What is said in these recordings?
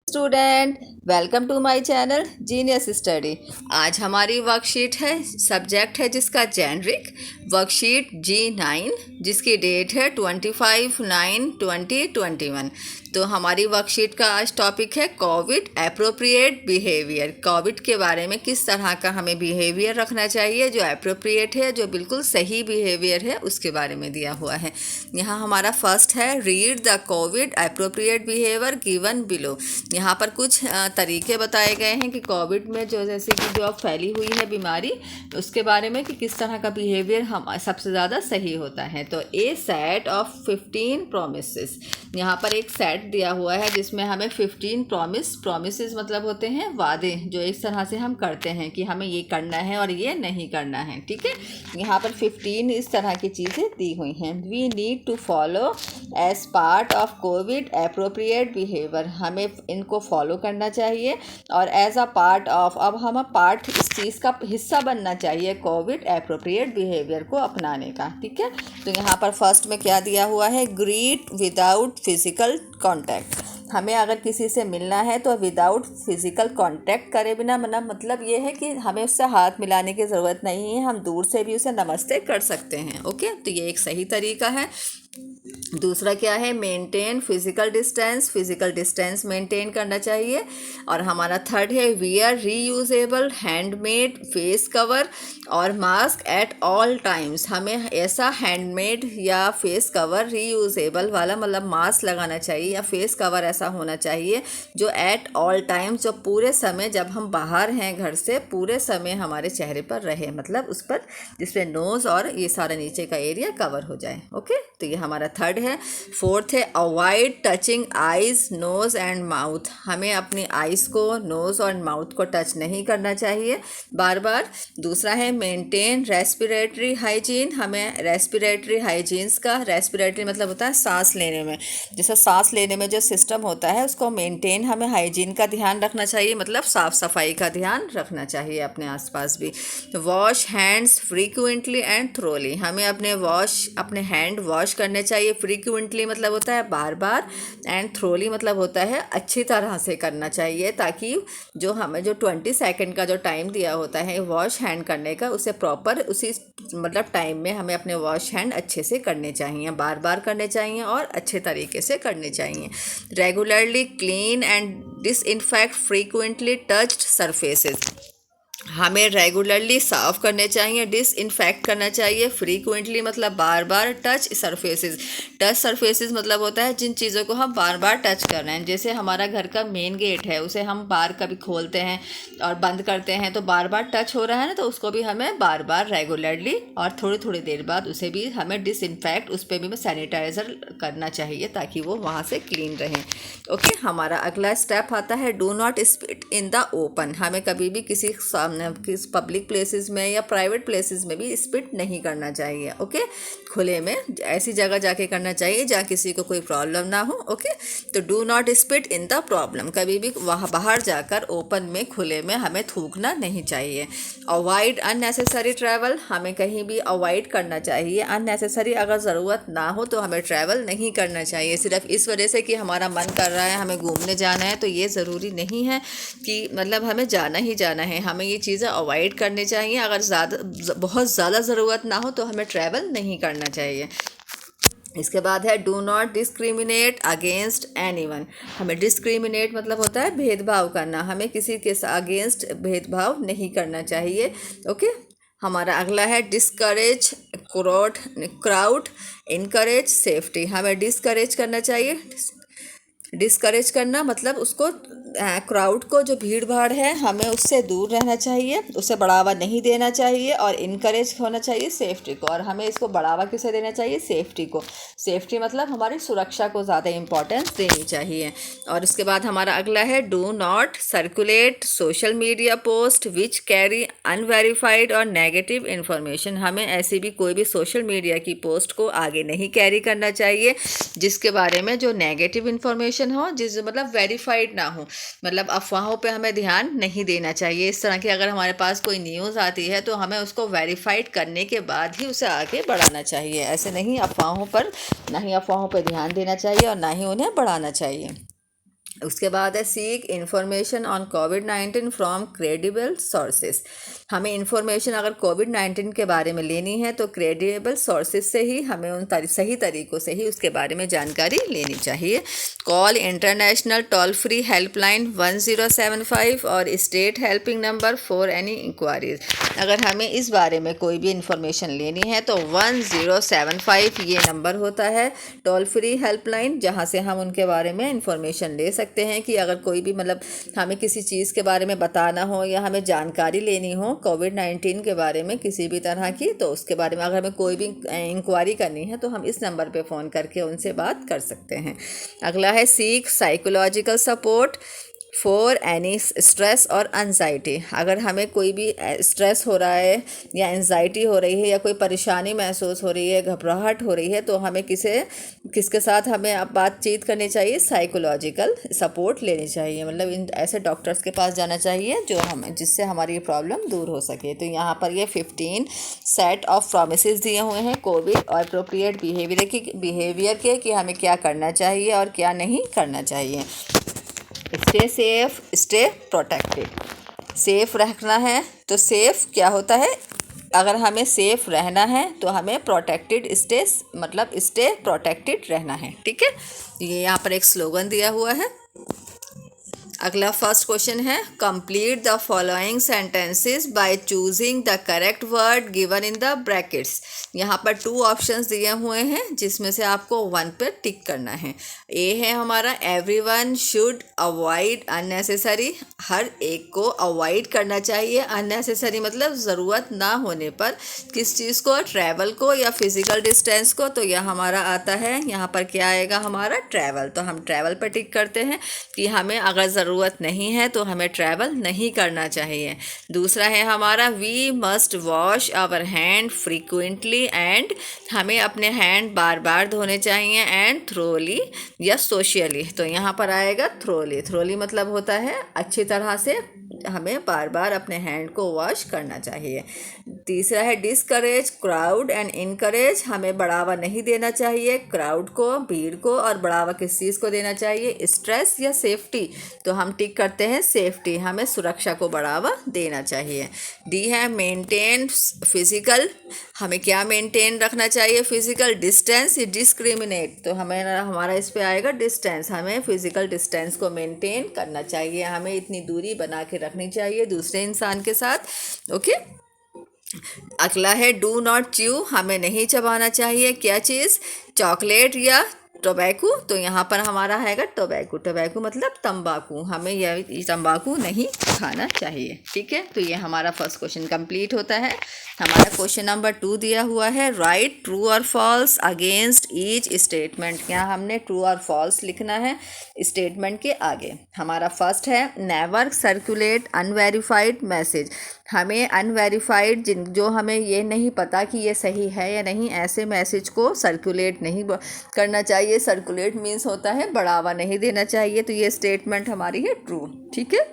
Student, welcome to my channel genius study. आज हमारी worksheet है, सब्जेक्ट है जिसका जेनरिक। वर्कशीट G9 जिसकी डेट है 25/9/2021। तो हमारी वर्कशीट का आज टॉपिक है कोविड एप्रोप्रिएट बिहेवियर। कोविड के बारे में किस तरह का हमें बिहेवियर रखना चाहिए जो एप्रोप्रिएट है, जो बिल्कुल सही बिहेवियर है, उसके बारे में दिया हुआ है। यहाँ हमारा फर्स्ट है, read the Covid appropriate behaviour given below. यहाँ पर कुछ तरीके बताए गए हैं कि कोविड में जैसे कि जो अब फैली हुई है बीमारी, उसके बारे में कि किस तरह का बिहेवियर हम सबसे ज़्यादा सही होता है। तो ए सेट ऑफ 15 प्रोमिसेस, यहाँ पर एक सेट दिया हुआ है जिसमें हमें 15 प्रोमिसेस मतलब होते हैं वादे, जो इस तरह से हम करते हैं कि हमें ये करना है और ये नहीं करना है। ठीक है, यहाँ पर 15 इस तरह की चीज़ें दी हुई हैं। We need to follow as part of COVID appropriate behaviour, हमें इनको फॉलो करना चाहिए और एज अ पार्ट ऑफ, अब हम पार्ट इस चीज़ का हिस्सा बनना चाहिए कोविड एप्रोप्रिएट बिहेवियर को अपनाने का। ठीक है, तो यहाँ पर फर्स्ट में क्या दिया हुआ है, ग्रीट विदाउट फिजिकल कॉन्टैक्ट। हमें अगर किसी से मिलना है तो विदाउट फिजिकल कांटेक्ट करे बिना, मतलब ये है कि हमें उससे हाथ मिलाने की ज़रूरत नहीं है, हम दूर से भी उसे नमस्ते कर सकते हैं। ओके, तो ये एक सही तरीका है। दूसरा क्या है, मेंटेन फिजिकल डिस्टेंस मेंटेन करना चाहिए। और हमारा थर्ड है, wear reusable handmade face cover और मास्क एट ऑल टाइम्स, हमें ऐसा हैंडमेड या फेस कवर रीयूजेबल वाला मतलब मास्क लगाना चाहिए या फेस कवर ऐसा होना चाहिए जो एट ऑल टाइम्स, जो पूरे समय जब हम बाहर हैं घर से, पूरे समय हमारे चेहरे पर रहे, मतलब उस पर जिसपे नोज़ और ये सारा नीचे का एरिया कवर हो जाए। ओके, तो ये हमारा थर्ड है। फोर्थ है, avoid touching eyes nose and mouth, हमें अपनी आइज़ को, नोज़ और माउथ को टच नहीं करना चाहिए बार बार। दूसरा है, मेंटेन रेस्पिरेटरी हाइजीन, हमें रेस्पिरेटरी हाइजीन्स का, रेस्पिरेटरी मतलब होता है सांस लेने में, जैसे सांस लेने में जो सिस्टम होता है उसको मेंटेन, हमें हाइजीन का ध्यान रखना चाहिए, मतलब साफ़ सफाई का ध्यान रखना चाहिए अपने आसपास भी। Wash hands frequently and thoroughly, हमें अपने हैंड वॉश करने चाहिए। फ्रीक्वेंटली मतलब होता है बार बार, एंड थ्रोली मतलब होता है अच्छी तरह से करना चाहिए, ताकि जो हमें जो 20 सेकंड का जो टाइम दिया होता है वॉश हैंड करने का, उसे प्रॉपर उसी मतलब टाइम में हमें अपने वॉश हैंड अच्छे से करने चाहिए, बार बार करने चाहिए और अच्छे तरीके से करने चाहिए। Regularly clean and disinfect frequently touched surfaces, हमें रेगुलरली साफ़ करने चाहिए, डिसइंफेक्ट करना चाहिए, फ्रीक्वेंटली मतलब बार बार, टच सरफेसेस मतलब होता है जिन चीज़ों को हम बार बार टच कर रहे हैं। जैसे हमारा घर का मेन गेट है, उसे हम बार कभी खोलते हैं और बंद करते हैं तो बार बार टच हो रहा है ना, तो उसको भी हमें बार बार रेगुलरली और थोड़ी थोड़ी देर बाद उसे भी हमें डिसइंफेक्ट, उस पर भी सैनिटाइज़र करना चाहिए ताकि वो वहाँ से क्लीन रहें। ओके, हमारा अगला स्टेप आता है, do not spit in the open, हमें कभी भी किसी पब्लिक प्लेसेस में या प्राइवेट प्लेसेस में भी स्पिट नहीं करना चाहिए। ओके, खुले में ऐसी जगह जाके करना चाहिए जहाँ किसी को कोई प्रॉब्लम ना हो। ओके, तो do not spit in the problem, कभी भी वहाँ बाहर जाकर ओपन में, खुले में हमें थूकना नहीं चाहिए। अवॉइड अननेसेसरी ट्रैवल, हमें कहीं भी अवॉइड करना चाहिए अननेसेसरी, अगर ज़रूरत ना हो तो हमें ट्रैवल नहीं करना चाहिए सिर्फ इस वजह से कि हमारा मन कर रहा है, हमें घूमने जाना है, तो ये ज़रूरी नहीं है कि मतलब हमें जाना ही जाना है, हमें ये चीज़ें अवॉइड करनी चाहिए। अगर बहुत ज़्यादा ज़रूरत ना हो तो हमें ट्रैवल नहीं करना चाहिए। इसके बाद है, do not discriminate against anyone, हमें डिस्क्रिमिनेट मतलब होता है भेदभाव करना, हमें किसी के अगेंस्ट भेदभाव नहीं करना चाहिए। ओके, हमारा अगला है, डिस्करेज क्राउड इनकरेज सेफ्टी, हमें डिस्करेज करना चाहिए। डिस्करेज करना मतलब उसको, क्राउड को, जो भीड़ भाड़ है, हमें उससे दूर रहना चाहिए, उसे बढ़ावा नहीं देना चाहिए, और इनकरेज होना चाहिए सेफ्टी को। और हमें इसको बढ़ावा किसे देना चाहिए, सेफ्टी को। सेफ्टी मतलब हमारी सुरक्षा को ज़्यादा इम्पोर्टेंस देनी चाहिए। और उसके बाद हमारा अगला है, do not circulate social media post which carry unverified और नेगेटिव इन्फॉर्मेशन, हमें ऐसी भी कोई भी सोशल मीडिया की पोस्ट को आगे नहीं कैरी करना चाहिए जिसके बारे में जो नेगेटिव इन्फॉर्मेशन हो, जिस मतलब वेरीफाइड ना हो, मतलब अफवाहों पे हमें ध्यान नहीं देना चाहिए। इस तरह की अगर हमारे पास कोई न्यूज़ आती है तो हमें उसको वेरीफाइड करने के बाद ही उसे आगे बढ़ाना चाहिए, ऐसे नहीं अफवाहों पर, ना ही अफवाहों पर ध्यान देना चाहिए और ना ही उन्हें बढ़ाना चाहिए। उसके बाद है seek information on covid from credible sources. हमें इंफॉर्मेशन अगर कोविड-19 के बारे में लेनी है तो क्रेडिबल सोर्सेज से ही हमें सही तरीक़ों से ही उसके बारे में जानकारी लेनी चाहिए। Call international toll free helpline 1075 और state helping number for any enquiries. अगर हमें इस बारे में कोई भी इंफॉर्मेशन लेनी है तो 1075 ये नंबर होता है टोल फ्री हेल्पलाइन, जहाँ से हम उनके बारे में इंफॉर्मेशन ले सकते हैं कि अगर कोई भी मतलब हमें किसी चीज़ के बारे में बताना हो या हमें जानकारी लेनी हो कोविड-19 के बारे में किसी भी तरह की, तो उसके बारे में अगर हमें कोई भी इंक्वायरी करनी है तो हम इस नंबर पे फ़ोन करके उनसे बात कर सकते हैं। अगला है seek psychological support for any stress और एनजाइटी। अगर हमें कोई भी स्ट्रेस हो रहा है या एनजाइटी हो रही है या कोई परेशानी महसूस हो रही है, घबराहट हो रही है, तो हमें किसके साथ हमें अब बातचीत करनी चाहिए, साइकोलॉजिकल सपोर्ट लेनी चाहिए। मतलब इन ऐसे डॉक्टर्स के पास जाना चाहिए जिससे हमारी प्रॉब्लम दूर हो सके। तो यहाँ पर ये 15 सेट ऑफ प्रॉमिसेस दिए हुए हैं कोविड एप्रोप्रिएट बिहेवियर के कि हमें क्या करना चाहिए और क्या नहीं करना चाहिए। Stay safe, stay protected. Safe रखना है तो सेफ क्या होता है, अगर हमें सेफ रहना है तो हमें प्रोटेक्टेड स्टे प्रोटेक्टेड रहना है। ठीक है, ये यहाँ पर एक स्लोगन दिया हुआ है। अगला फर्स्ट क्वेश्चन है complete the following sentences by choosing the correct word given in the brackets. यहाँ पर 2 ऑप्शंस दिए हुए हैं जिसमें से आपको 1 पे टिक करना है। ए है हमारा एवरीवन शुड अवॉइड अननेसेसरी, हर एक को अवॉइड करना चाहिए अननेसेसरी मतलब ज़रूरत ना होने पर। किस चीज़ को, ट्रैवल को या फिजिकल डिस्टेंस को। तो यह हमारा आता है, यहाँ पर क्या आएगा हमारा ट्रैवल, तो हम ट्रैवल पर टिक करते हैं कि हमें अगर ज़रूरत नहीं है तो हमें ट्रैवल नहीं करना चाहिए। दूसरा है हमारा we must wash our hand frequently and, हमें अपने हैंड बार बार धोने चाहिए एंड थ्रोली या सोशली। तो यहाँ पर आएगा थ्रोली। थ्रोली मतलब होता है अच्छी तरह से हमें बार बार अपने हैंड को वॉश करना चाहिए। तीसरा है डिस्करेज क्राउड एंड इनकरेज, हमें बढ़ावा नहीं देना चाहिए क्राउड को, भीड़ को, और बढ़ावा किस चीज़ को देना चाहिए, स्ट्रेस या सेफ्टी। तो हम टिक करते हैं सेफ्टी, हमें सुरक्षा को बढ़ावा देना चाहिए। डी है मेंटेन फिजिकल, हमें क्या मेंटेन रखना चाहिए, फिजिकल डिस्टेंस या डिस्क्रिमिनेट। तो हमारा इस पे आएगा डिस्टेंस, हमें फिजिकल डिस्टेंस को मेंटेन करना चाहिए, हमें इतनी दूरी बना के रखनी चाहिए दूसरे इंसान के साथ। ओके, अगला है डू नॉट च्यू, हमें नहीं चबाना चाहिए क्या चीज़, चॉकलेट या टोबैको। तो यहाँ पर हमारा आएगा टोबैको। टोबैको मतलब तंबाकू, हमें यह तंबाकू नहीं खाना चाहिए। ठीक है, तो ये हमारा फर्स्ट क्वेश्चन कंप्लीट होता है। हमारा क्वेश्चन नंबर 2 दिया हुआ है राइट ट्रू और फॉल्स अगेंस्ट ईच स्टेटमेंट। यहाँ हमने ट्रू और फॉल्स लिखना है स्टेटमेंट के आगे। हमारा फर्स्ट है नेवर सर्कुलेट अनवेरीफाइड मैसेज, हमें अनवेरीफाइड जो हमें ये नहीं पता कि ये सही है या नहीं, ऐसे मैसेज को सर्कुलेट नहीं करना चाहिए। सर्कुलेट मीन्स होता है बढ़ावा नहीं देना चाहिए। तो ये स्टेटमेंट हमारी है ट्रू। ठीक है,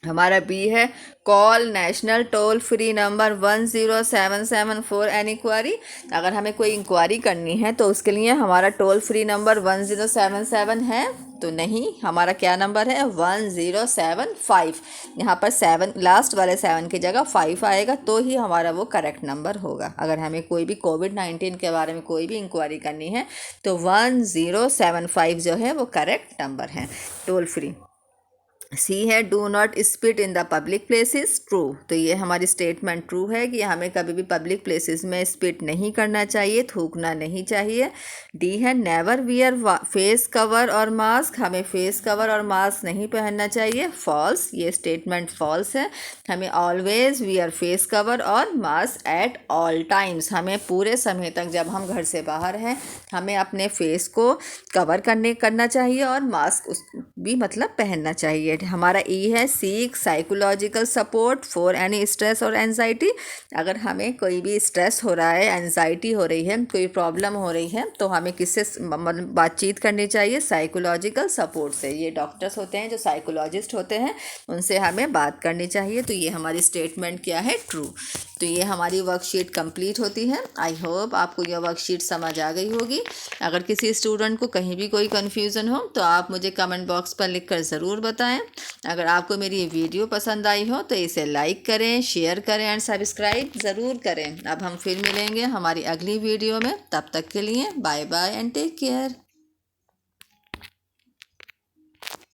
हमारा बी है call national toll free number 1077 for any query. अगर हमें कोई इंक्वायरी करनी है तो उसके लिए हमारा टोल फ्री नंबर 1077 है, तो नहीं, हमारा क्या नंबर है 1075। यहाँ पर 7 लास्ट वाले 7 की जगह 5 आएगा तो ही हमारा वो करेक्ट नंबर होगा। अगर हमें कोई भी कोविड-19 के बारे में कोई भी इंक्वायरी करनी है तो 1075 जो है वो करेक्ट नंबर है टोल फ्री। सी है do not spit in the public places, true. तो ये हमारी स्टेटमेंट ट्रू है कि हमें कभी भी पब्लिक प्लेसेस में स्पिट नहीं करना चाहिए, थूकना नहीं चाहिए। डी है नेवर वियर फेस कवर और मास्क, हमें फेस कवर और मास्क नहीं पहनना चाहिए, फॉल्स। ये स्टेटमेंट फॉल्स है, हमें ऑलवेज वियर फेस कवर और मास्क एट ऑल टाइम्स, हमें पूरे समय तक जब हम घर से बाहर हैं हमें अपने फेस को कवर करना चाहिए और मास्क भी मतलब पहनना चाहिए। एप्रोप्रिएट। हमारा ई है seek psychological support for any stress और एनजाइटी। अगर हमें कोई भी स्ट्रेस हो रहा है, एनजाइटी हो रही है, कोई प्रॉब्लम हो रही है, तो हमें किससे मतलब बातचीत करनी चाहिए? साइकोलॉजिकल सपोर्ट से। ये डॉक्टर्स होते हैं जो साइकोलॉजिस्ट होते हैं, उनसे हमें बात करनी चाहिए। तो ये हमारी स्टेटमेंट क्या है? ट्रू। तो ये हमारी वर्कशीट कंप्लीट होती है। आई होप आपको यह वर्कशीट समझ आ गई होगी। अगर किसी स्टूडेंट को कहीं भी कोई कन्फ्यूज़न हो तो आप मुझे कमेंट बॉक्स पर लिखकर ज़रूर बताएं। अगर आपको मेरी ये वीडियो पसंद आई हो तो इसे लाइक करें, शेयर करें एंड सब्सक्राइब ज़रूर करें। अब हम फिर मिलेंगे हमारी अगली वीडियो में। तब तक के लिए bye bye and take care.